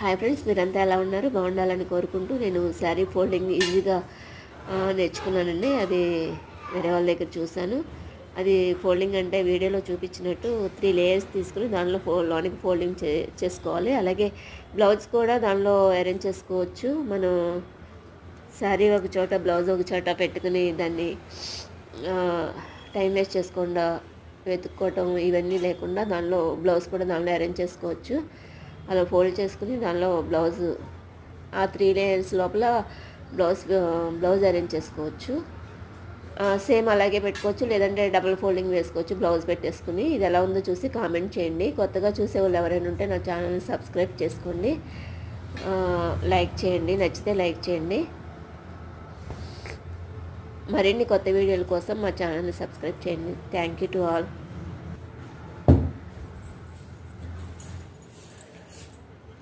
Hi friends, మీరంతా ఎలా ఉన్నారు? బాగుండాలని కోరుకుంటూ నేను శారీ ఫోల్డింగ్ ఈజీగా నేర్చుకున్నానండి. అది వేరే వాళ్ళ దగ్గర చూశాను. అది ఫోల్డింగ్ అంటే వీడియోలో చూపించినట్టు 3 లేయర్స్ తీసుకుని దానిలో లోనికి ఫోల్డింగ్ చేసుకోవాలి. అలాగే బ్లౌజ్ కూడా దానిలో అరేంజ్ చేసుకోవచ్చు. మనం శారీ ఒక చోట, బ్లౌజ్ ఒక చోట పెట్టుకుని దాన్ని టైం వేస్ట్ చేసుకుండా వెతుక్కోవటం ఇవన్నీ లేకుండా దానిలో బ్లౌజ్ కూడా దానిలో అరేంజ్ చేసుకోవచ్చు. అలా ఫోల్డ్ చేసుకుని దానిలో బ్లౌజ్ ఆ 3 లేయర్స్ లోపల బ్లౌజ్ అరేంజ్ చేసుకోవచ్చు. సేమ్ అలాగే పెట్టుకోవచ్చు, లేదంటే డబుల్ ఫోల్డింగ్ వేసుకోవచ్చు బ్లౌజ్ పెట్టేసుకుని. ఇది ఎలా ఉందో చూసి కామెంట్ చేయండి. కొత్తగా చూసే వాళ్ళు ఎవరైనా ఉంటే నా ఛానల్ని సబ్స్క్రైబ్ చేసుకోండి, లైక్ చేయండి, నచ్చితే లైక్ చేయండి. మరిన్ని కొత్త వీడియోల కోసం మా ఛానల్ని సబ్స్క్రైబ్ చేయండి. Thank you to all.